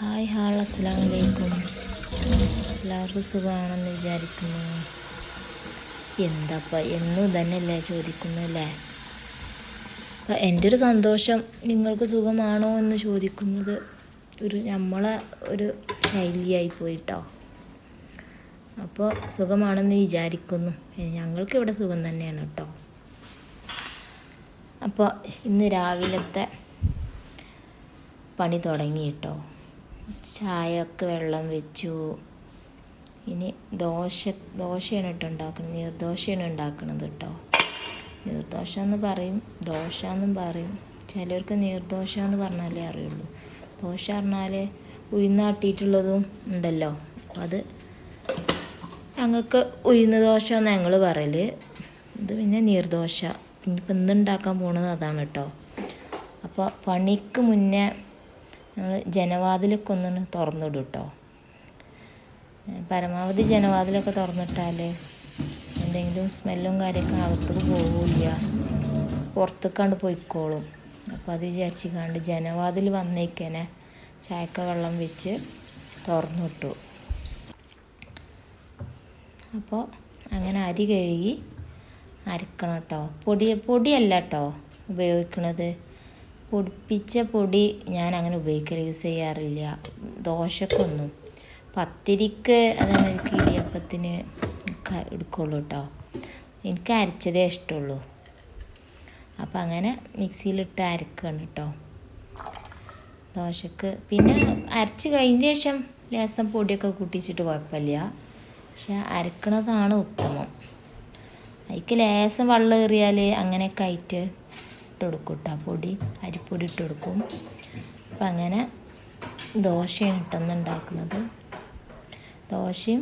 Hi അസ്സലാമു അലൈക്കും. എല്ലാവർക്കും സുഖമാണെന്ന് വിചാരിക്കുന്നു. എന്താപ്പ എന്നും തന്നെയല്ലേ ചോദിക്കുന്നു അല്ലേ? അപ്പം എൻ്റെ ഒരു സന്തോഷം നിങ്ങൾക്ക് സുഖമാണോ എന്ന് ചോദിക്കുന്നത് നമ്മളെ ഒരു ശൈലിയായി പോയിട്ടോ. അപ്പോൾ സുഖമാണെന്ന് വിചാരിക്കുന്നു. ഞങ്ങൾക്കിവിടെ സുഖം തന്നെയാണ് കേട്ടോ. അപ്പോൾ ഇന്ന് രാവിലത്തെ പണി തുടങ്ങി കേട്ടോ. ചായക്ക് വെള്ളം വെച്ചു. ഇനി ദോശയാണ് കേട്ടോ ഉണ്ടാക്കുന്നത്. നീർദോശയാണ് ഉണ്ടാക്കുന്നത് കേട്ടോ. നീർദോശ എന്ന് പറയും, ദോശ എന്നും പറയും. ചിലർക്ക് നീർദോശ എന്ന് പറഞ്ഞാലേ അറിയുള്ളൂ. ദോശ പറഞ്ഞാൽ ഉഴുന്നാട്ടിയിട്ടുള്ളതും ഉണ്ടല്ലോ. അപ്പോൾ അത് ഞങ്ങൾക്ക് ഉഴുന്ന് ദോശ എന്ന് ഞങ്ങൾ പറയൽ. ഇത് പിന്നെ നീർദോശ. പിന്നെ ഇപ്പം ഇന്നുണ്ടാക്കാൻ പോണത് അതാണ് കേട്ടോ. അപ്പോൾ പണിക്ക് മുന്നേ ഞങ്ങൾ ജനവാതിലൊക്കെ ഒന്ന് തുറന്നിടും കേട്ടോ. പരമാവധി ജനവാതിലൊക്കെ തുറന്നിട്ടാൽ എന്തെങ്കിലും സ്മെല്ലും കാര്യമൊക്കെ അകത്തേക്ക് പോവില്ല, പുറത്തേക്കാണ്ട് പോയിക്കോളും. അപ്പോൾ അത് വിചാരിച്ചിക്കാണ്ട് ജനവാതിൽ വന്നേക്കനെ ചായക്ക വെള്ളം വെച്ച് തുറന്നിട്ടു. അപ്പോൾ അങ്ങനെ അരി കഴുകി അരക്കണം കേട്ടോ. പൊടിയല്ല കേട്ടോ ഉപയോഗിക്കണത്. പൊടിപ്പിച്ച പൊടി ഞാൻ അങ്ങനെ യൂസ് ചെയ്യാറില്ല ദോശക്കൊന്നും. പത്തിരിക്ക് അതേമാതിരിക്ക് ഇടിയപ്പത്തിന് എടുക്കുള്ളൂ കേട്ടോ. എനിക്ക് അരച്ചതേ ഇഷ്ടമുള്ളൂ. അപ്പം അങ്ങനെ മിക്സിയിലിട്ട് അരക്കണം കേട്ടോ ദോശക്ക്. പിന്നെ അരച്ച് കഴിഞ്ഞ ശേഷം ലേശം പൊടിയൊക്കെ കൂട്ടിച്ചിട്ട് കുഴപ്പമില്ല. പക്ഷെ അരക്കണതാണ് ഉത്തമം. അതിക്ക് ലേശം വെള്ളം ഏറിയാൽ അങ്ങനെയൊക്കെ ആയിട്ട് ഇട്ട് കൊടുക്കും കേട്ടോ. അരിപ്പൊടി ഇട്ട് കൊടുക്കും. അപ്പം അങ്ങനെ ദോശയാണ് ഇട്ടെന്ന് ഉണ്ടാക്കുന്നത്. ദോശയും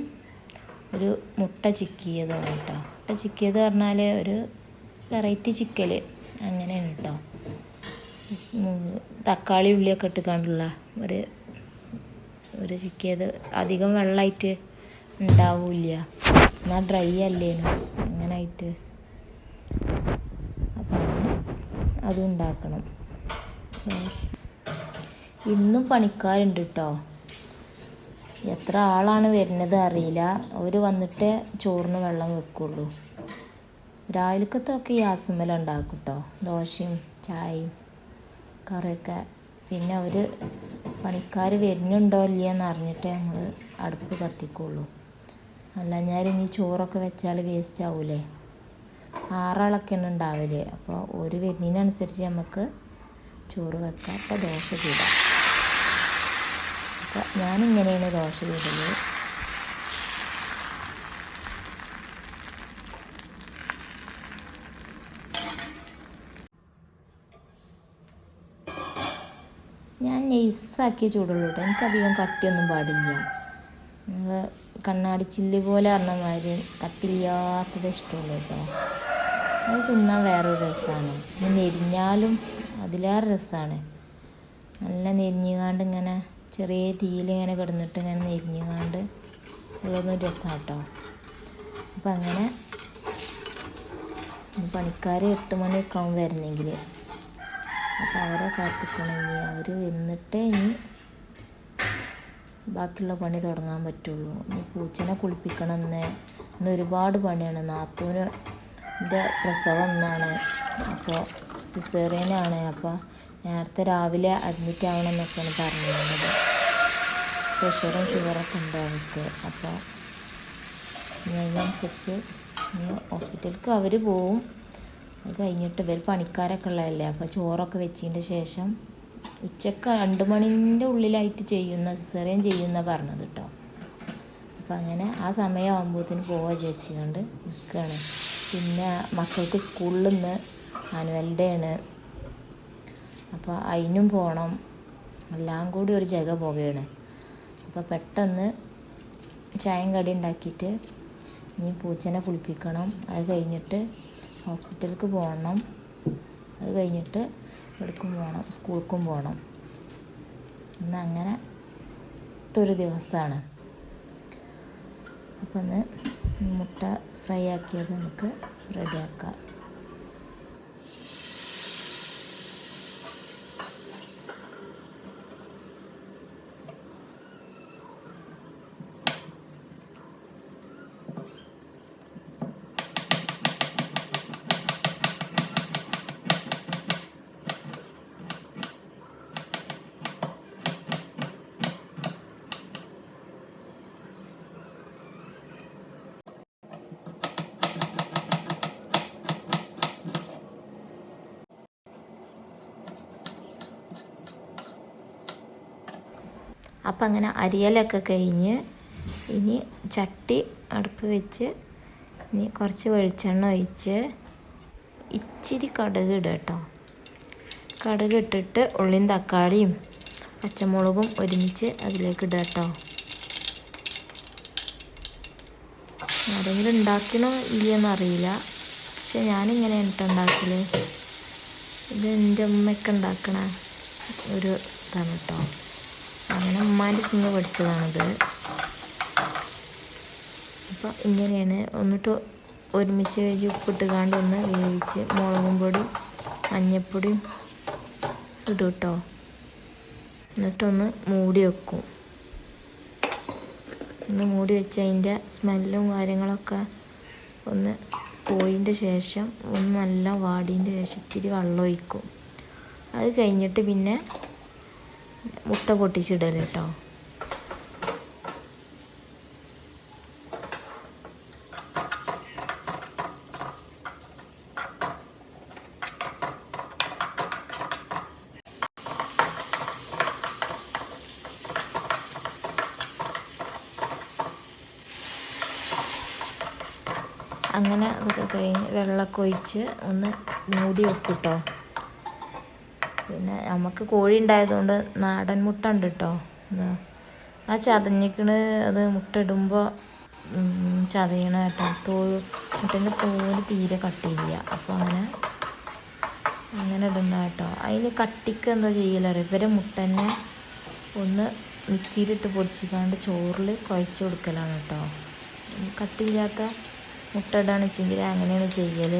ഒരു മുട്ട ചിക്കിയതാണ് കേട്ടോ. മുട്ട ചിക്കിയത് പറഞ്ഞാൽ ഒരു വെറൈറ്റി ചിക്കൽ അങ്ങനെയാണ് കേട്ടോ. തക്കാളി ഉള്ളിയൊക്കെ ഇട്ടുകൊണ്ടുള്ള ഒരു ചിക്കിയത്. അധികം വെള്ളമായിട്ട് ഉണ്ടാവില്ല, എന്നാൽ ഡ്രൈ അല്ലേനു അങ്ങനായിട്ട്. അപ്പം അതും ഉണ്ടാക്കണം. ഇന്നും പണിക്കാരുണ്ട് കേട്ടോ. എത്ര ആളാണ് വരുന്നത് അറിയില്ല. അവർ വന്നിട്ട് ചോറിന് വെള്ളം വെക്കുള്ളൂ. രാവിലക്കത്തൊക്കെ ഗ്യാസുമ്മേൽ ഉണ്ടാക്കും കേട്ടോ. ദോശയും ചായയും കറിയൊക്കെ. പിന്നെ അവർ പണിക്കാർ വരുന്നുണ്ടോ ഇല്ലയെന്ന് അറിഞ്ഞിട്ടേ നമ്മൾ അടുപ്പ് കത്തിക്കുള്ളൂ. അല്ല ഞാൻ ഇനി ചോറൊക്കെ വെച്ചാൽ വേസ്റ്റ് ആവൂലേ. 6 ആളൊക്കെയാണ് ഉണ്ടാവല്. അപ്പോൾ ഒരു വരുന്നതിനനുസരിച്ച് നമുക്ക് ചോറ് വെക്കാം. അപ്പോൾ ദോശ ചൂടാം. അപ്പോൾ ഞാനിങ്ങനെയാണ് ദോശ ചൂടല്. ഞാൻ നെയ്സാക്കിയ ചൂടുള്ളൂ കേട്ടോ. എനിക്കധികം കട്ടിയൊന്നും പാടില്ല. നിങ്ങൾ കണ്ണാടി ചില്ല് പോലെ പറഞ്ഞ മാതിരി കട്ടില്ലാത്തത് ഇഷ്ടമുള്ളൂ കേട്ടോ. അത് തിന്നാൻ വേറൊരു രസമാണ്. ഇനി നെരിഞ്ഞാലും അതിലേറെ രസമാണ്. നല്ല നെരിഞ്ഞുകാണ്ട് ഇങ്ങനെ ചെറിയ തീയിലിങ്ങനെ കിടന്നിട്ട് ഇങ്ങനെ നെരിഞ്ഞുകാണ്ട് ഉള്ളതൊന്നും രസമാണ് കേട്ടോ. അപ്പം അങ്ങനെ പണിക്കാർ 8 മണിയൊക്കെ ആവും വരണമെങ്കിൽ. അപ്പോൾ അവരെ കാത്തിക്കണമെങ്കിൽ അവർ വന്നിട്ടേ ഇനി ബാക്കിയുള്ള പണി തുടങ്ങാൻ പറ്റുള്ളൂ. ഇനി പൂച്ചനെ കുളിപ്പിക്കണം. ഇന്ന് ഒരുപാട് പണിയാണ്. നാത്തൂൻ്റെ പ്രസവം എന്നാണ്. അപ്പോൾ സിസേറിയനാണ്. അപ്പോൾ നേരത്തെ രാവിലെ അഡ്മിറ്റ് ആവണം എന്നൊക്കെയാണ് പറഞ്ഞിരുന്നത്. പ്രഷറും ഷുഗറൊക്കെ ഉണ്ട് അവർക്ക്. അപ്പോൾ അതിനനുസരിച്ച് ഇനി ഹോസ്പിറ്റലിലേക്ക് അവർ പോവും. അത് കഴിഞ്ഞിട്ട് ഇവർ പണിക്കാരൊക്കെ ഉള്ളതല്ലേ. അപ്പോൾ ചോറൊക്കെ വെച്ചതിൻ്റെ ശേഷം ഉച്ചക്ക് 2 മണീൻ്റെ ഉള്ളിലായിട്ട് സിസേറിയൻ ചെയ്യുന്ന പറഞ്ഞത് കേട്ടോ. അപ്പം അങ്ങനെ ആ സമയമാകുമ്പോഴത്തേന് പോവാൻ വിചാരിച്ചുകൊണ്ട് നിൽക്കുകയാണ്. പിന്നെ മക്കൾക്ക് സ്കൂളിൽ നിന്ന് ആനുവൽ ഡേ ആണ്. അപ്പോൾ അതിനും പോകണം. എല്ലാം കൂടി ഒരു ജഗ പോകുകയാണ്. അപ്പോൾ പെട്ടെന്ന് ചായയും കടി ഉണ്ടാക്കിയിട്ട് ഇനി പൂച്ചനെ കുളിപ്പിക്കണം. അത് കഴിഞ്ഞിട്ട് ഹോസ്പിറ്റലിലേക്ക് പോകണം. അത് കഴിഞ്ഞിട്ട് ഇവിടേക്കും പോകണം, സ്കൂൾക്കും പോകണം. ഇന്ന് അങ്ങനെ ഒരു ദിവസമാണ്. അപ്പോൾ ഒന്ന് മുട്ട ഫ്രൈ ആക്കിയത് നമുക്ക് റെഡിയാക്കാം. അപ്പം അങ്ങനെ അരിയലൊക്കെ കഴിഞ്ഞ് ഇനി ചട്ടി അടുപ്പ് വെച്ച് ഇനി കുറച്ച് വെളിച്ചെണ്ണ ഒഴിച്ച് ഇച്ചിരി കടുക് ഇടുക കേട്ടോ. കടുക് ഇട്ടിട്ട് ഉള്ളിയും തക്കാളിയും പച്ചമുളകും ഒരുമിച്ച് അതിലേക്ക് ഇടുക കേട്ടോ. ആരെങ്കിലും ഉണ്ടാക്കണോ ഇല്ലയെന്ന് അറിയില്ല, പക്ഷെ ഞാനിങ്ങനെയാണ് കേട്ടോ ഉണ്ടാക്കൽ. ഇത് എൻ്റെ ഉമ്മയൊക്കെ ഉണ്ടാക്കണ ഒരു ഇതാണ് കേട്ടോ. അങ്ങനെ ഉമ്മാൻ്റെ ഇങ്ങനെ പഠിച്ചതാണിത്. അപ്പോൾ ഇങ്ങനെയാണ്. എന്നിട്ട് ഒരുമിച്ച് ഉപ്പിട്ട് കാണ്ട് ഒന്ന് വേവിച്ച് മുളകും പൊടിയും മഞ്ഞൾപ്പൊടിയും ഇടും കേട്ടോ. എന്നിട്ടൊന്ന് മൂടി വെക്കും. ഒന്ന് മൂടി വെച്ച് അതിൻ്റെ സ്മെല്ലും കാര്യങ്ങളൊക്കെ ഒന്ന് പോയതിൻ്റെ ശേഷം ഒന്ന് നല്ല വാടിയതിൻ്റെ ശേഷം ഇച്ചിരി വെള്ളം ഒഴിക്കും. അത് കഴിഞ്ഞിട്ട് പിന്നെ മുട്ട പൊട്ടിച്ചിടൽ കേട്ടോ. അങ്ങനെ അതൊക്കെ കഴിഞ്ഞ് വെള്ളമൊക്കെ ഒഴിച്ച് ഒന്ന് മൂടി വെക്കും കേട്ടോ. പിന്നെ നമുക്ക് കോഴി ഉണ്ടായതുകൊണ്ട് നാടൻ മുട്ട ഉണ്ട് കേട്ടോ. ആ ചതഞ്ഞിക്കണ് അത് മുട്ട ഇടുമ്പോൾ ചതയണ കേട്ടോ. മുട്ടൻ്റെ തോല് തീരെ കട്ടിയില്ല. അപ്പോൾ അങ്ങനെ ഇടുന്ന കേട്ടോ. അതിന് കട്ടിക്ക് എന്താ ചെയ്യലറിയാം, ഇവരെ മുട്ട തന്നെ ഒന്ന് മിക്സിയിലിട്ട് പൊടിച്ചിക്കാണ്ട് ചോറിൽ കുഴച്ച് കൊടുക്കലാണ് കേട്ടോ. കട്ടിയില്ലാത്ത മുട്ട ഇടാന്ന് വെച്ചെങ്കിൽ അങ്ങനെയാണ് ചെയ്യൽ.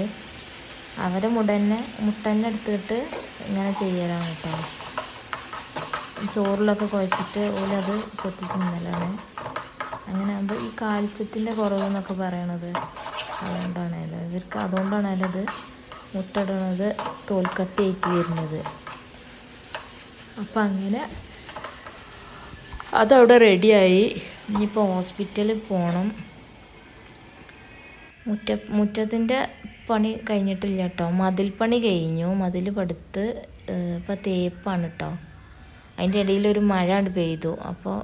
അവരെ മുട്ട തന്നെ എടുത്തിട്ട് ഇങ്ങനെ ചെയ്യലാണ് കേട്ടോ. ചോറിലൊക്കെ കുഴച്ചിട്ട് ഓലത് കൊത്തി തിന്നലാണ്. അങ്ങനെ ആകുമ്പോൾ ഈ കാൽസ്യത്തിൻ്റെ കുറവെന്നൊക്കെ പറയണത് അതുകൊണ്ടാണല്ലോ ഇവർക്ക്. അതുകൊണ്ടാണല്ലോ ഇത് മുട്ട ഇടണത് തോൽക്കട്ടിയായിട്ട് വരുന്നത്. അപ്പം അങ്ങനെ അതവിടെ റെഡിയായി. ഇനിയിപ്പോൾ ഹോസ്പിറ്റലിൽ പോകണം. മുറ്റത്തിൻ്റെ പണി കഴിഞ്ഞിട്ടില്ല കേട്ടോ. മതിൽ പണി കഴിഞ്ഞു. മതിൽ പടുത്ത് ഇപ്പോൾ തേപ്പാണ് കേട്ടോ. അതിൻ്റെ ഇടയിലൊരു മഴ പെയ്തു, അപ്പോൾ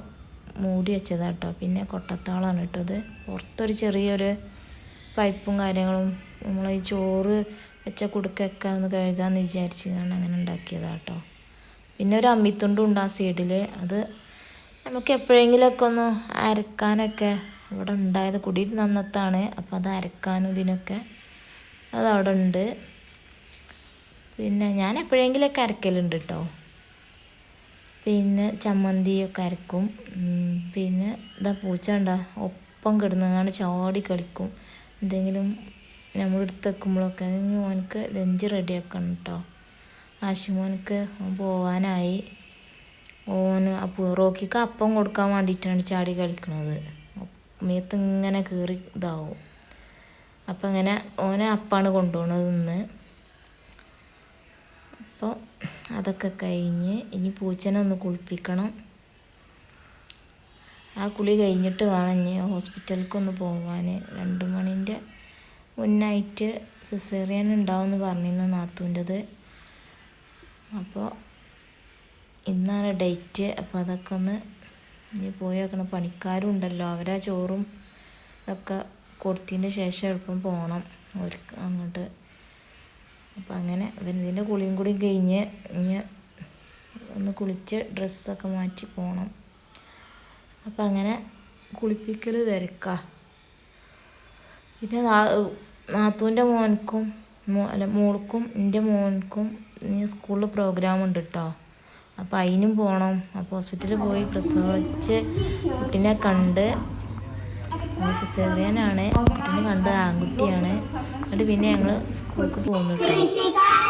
മൂടി വെച്ചതാണ് കേട്ടോ. പിന്നെ കൊട്ടത്താളാണ് കേട്ടോ. ഇത് പുറത്തൊരു ചെറിയൊരു പൈപ്പും കാര്യങ്ങളും നമ്മൾ ഈ ചോറ് വെച്ച കുടുക്കൊക്കെ ഒന്ന് കഴുകാമെന്ന് വിചാരിച്ചാണ് അങ്ങനെ ഉണ്ടാക്കിയതാണ് കേട്ടോ. പിന്നെ ഒരു അമ്മിത്തുണ്ടും ഉണ്ട് ആ സൈഡിൽ. അത് നമുക്ക് എപ്പോഴെങ്കിലുമൊക്കെ ഒന്ന് അരക്കാനൊക്കെ ഇവിടെ ഉണ്ടായത് കുടിയിൽ നന്നത്താണ്. അപ്പോൾ അത് അരക്കാനും ഇതിനൊക്കെ അതവിടെ ഉണ്ട്. പിന്നെ ഞാൻ എപ്പോഴെങ്കിലുമൊക്കെ അരക്കലുണ്ട് കേട്ടോ. പിന്നെ ചമ്മന്തിയൊക്കെ അരക്കും. പിന്നെ ഇതാ പൂച്ച ഉണ്ടോ ഒപ്പം കിടന്നങ്ങാണ്ട് ചാടി കളിക്കും. എന്തെങ്കിലും നമ്മൾ എടുത്ത് വെക്കുമ്പോഴൊക്കെ. മോനക്ക് ലഞ്ച് റെഡിയാക്കണം കേട്ടോ. ആശുമോനക്ക് പോവാനായി. റോക്കിക്ക് അപ്പം കൊടുക്കാൻ വേണ്ടിയിട്ടാണ് ചാടി കളിക്കണത്. മേത്ത് ഇങ്ങനെ കയറി ഇതാവും. അപ്പം ഇങ്ങനെ ഓനെ അപ്പാണ് കൊണ്ടുപോകണത് ഇന്ന്. അപ്പോൾ അതൊക്കെ കഴിഞ്ഞ് ഇനി പൂച്ചനെ ഒന്ന് കുളിപ്പിക്കണം. ആ കുളി കഴിഞ്ഞിട്ട് വേണം ഇനി ഹോസ്പിറ്റലിലേക്കൊന്ന് പോകാൻ. 2 മണിൻ്റെ മുന്നായിട്ട് സിസേറിയൻ ഉണ്ടാവുമെന്ന് പറഞ്ഞിരുന്നു നാത്തൂൻ്റെത്. അപ്പോൾ ഇന്നാണ് ഡേറ്റ്. അപ്പോൾ അതൊക്കെ ഒന്ന് ഇനി പോയി വെക്കണം. പണിക്കാരും ഉണ്ടല്ലോ, അവരാ ചോറും ഒക്കെ കൊടുത്തതിൻ്റെ ശേഷം എളുപ്പം പോകണം അവർക്ക് അങ്ങോട്ട്. അപ്പോൾ അങ്ങനെ ഇതിൻ്റെ കുളിയും കൂടി കഴിഞ്ഞ് ഇനി ഒന്ന് കുളിച്ച് ഡ്രസ്സൊക്കെ മാറ്റി പോകണം. അപ്പം അങ്ങനെ കുളിപ്പിക്കൽ തിരക്കാ. പിന്നെ നാത്തൂൻ്റെ മോൾക്കും മോൾക്കും എൻ്റെ മോൾക്കും ഇനി സ്കൂളിൽ പ്രോഗ്രാം ഉണ്ട് കേട്ടോ. അപ്പോൾ അതിനും പോകണം. അപ്പോൾ ഹോസ്പിറ്റലിൽ പോയി പ്രസവിച്ച് കുട്ടീനെ കണ്ട്. സിസേറിയനാണ്. കുട്ടീനെ കണ്ട് ആൺകുട്ടിയാണ്. എന്നിട്ട് പിന്നെ ഞങ്ങൾ സ്കൂൾക്ക് പോകുന്നു കേട്ടോ.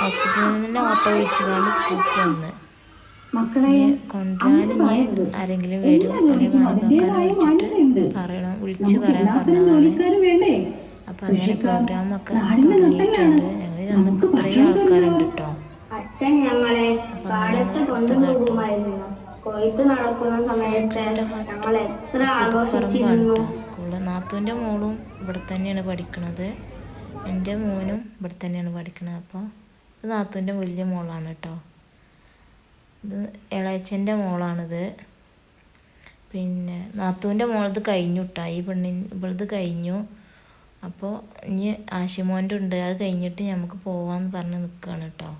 ഹോസ്പിറ്റലിൽ നിന്ന് ഓട്ടോ വിളിച്ചുകൊണ്ട് സ്കൂൾക്ക് വന്ന് കൊണ്ടുവരാൻ ഇനി ആരെങ്കിലും വരും. അല്ലെങ്കിൽ മാനകാക്കാനെ വിളിച്ച് പറയാൻ പറഞ്ഞതാണ്. അപ്പോൾ അങ്ങനെ പ്രോഗ്രാമൊക്കെ തുടങ്ങിയിട്ടുണ്ട്. ഞങ്ങൾ ചെന്നപ്പോൾ ഇത്രയും ആൾക്കാരുണ്ട് കേട്ടോ. അച്ഛൻ ഞങ്ങളെ പാടത്ത് കൊണ്ടുപോകുമായിരുന്നു. കൊയ്ത്ത് നടക്കുന്ന സമയത്ത് ഞങ്ങൾ എത്ര ആഘോഷിച്ചിരുന്നു. സ്കൂളിൽ നാത്തൂൻ്റെ മോളും ഇവിടെ തന്നെയാണ് പഠിക്കണത്. എൻ്റെ മോനും ഇവിടെ തന്നെയാണ് പഠിക്കണത്. അപ്പോൾ ഇത് നാത്തൂൻ്റെ വലിയ മോളാണ് കേട്ടോ. ഇത് ഇളയച്ചൻ്റെ മോളാണിത്. പിന്നെ നാത്തൂൻ്റെ മോളത് കഴിഞ്ഞു കേട്ടോ, ഈ ഇവളത് കഴിഞ്ഞു. അപ്പോൾ ഇനി ആശിമോൻ്റെ ഉണ്ട്, അത് കഴിഞ്ഞിട്ട് നമുക്ക് പോവാന്ന് പറഞ്ഞ് നിൽക്കുകയാണ് കേട്ടോ.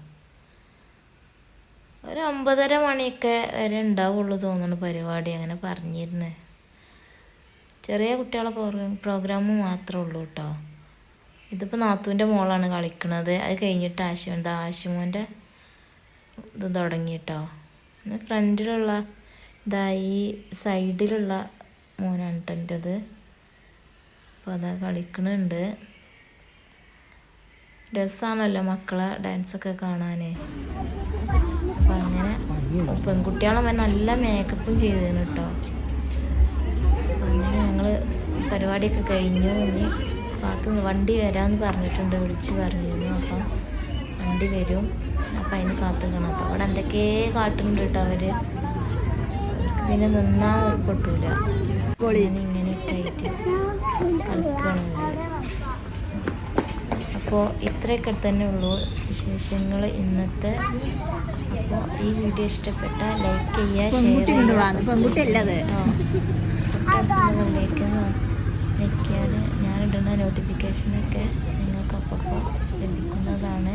ഒരു 9:30 മണിയൊക്കെ വരെ ഉണ്ടാവുള്ളൂ തോന്നുന്നു പരിപാടി, അങ്ങനെ പറഞ്ഞിരുന്നേ. ചെറിയ കുട്ടികളെ പ്രോഗ്രാം മാത്രമേ ഉള്ളൂ കേട്ടോ. ഇതിപ്പോൾ നാത്തൂൻ്റെ മോളാണ് കളിക്കണത്, അത് കഴിഞ്ഞിട്ട് ആശിമോൻ്റെ ഇത് തുടങ്ങി കേട്ടോ. പിന്നെ ഫ്രണ്ടിലുള്ള ഈ സൈഡിലുള്ള മോനാണ് കേട്ടോ എൻ്റെത്. അപ്പോൾ അതാ കളിക്കണുണ്ട്. രസമാണല്ലോ മക്കളെ ഡാൻസൊക്കെ കാണാൻ. അപ്പം അങ്ങനെ പെൺകുട്ടികളെ നല്ല മേക്കപ്പും ചെയ്തതിന് കേട്ടോ. അപ്പം അങ്ങനെ ഞങ്ങൾ പരിപാടിയൊക്കെ കഴിഞ്ഞു. ഇനി വണ്ടി വരാമെന്ന് പറഞ്ഞിട്ടുണ്ട്, വിളിച്ച് പറഞ്ഞിരുന്നു. അപ്പം വണ്ടി വരും, അപ്പം അതിന് കാത്തുക്കണം. അപ്പം അവിടെ എന്തൊക്കെ കാട്ടുന്നുണ്ട് കേട്ടോ അവർക്ക് പിന്നെ നിന്നാൽ പൊട്ടൂല. ഇങ്ങനെയൊക്കെ ആയിട്ട് കളിക്കണം അവർ. അപ്പോൾ ഇത്രയൊക്കെ തന്നെ ഉള്ളൂ വിശേഷങ്ങൾ ഇന്നത്തെ. അപ്പോൾ ഈ വീഡിയോ ഇഷ്ടപ്പെട്ടാൽ ലൈക്ക് ചെയ്യുക, ഷെയർ ചെയ്യുക. തൊട്ടടുത്തുള്ളവരിലേക്ക് ഞെക്കിയാൽ ഞാനിടുന്ന നോട്ടിഫിക്കേഷനൊക്കെ നിങ്ങൾക്ക് അപ്പോൾ ലഭിക്കുന്നതാണ്.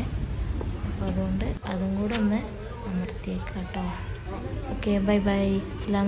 അപ്പോൾ അതുകൊണ്ട് അതും കൂടെ ഒന്ന് അമർത്തിയേക്കാം കേട്ടോ. ഓക്കെ, ബൈ ബൈ, അസ്സലാമു അലൈക്കും.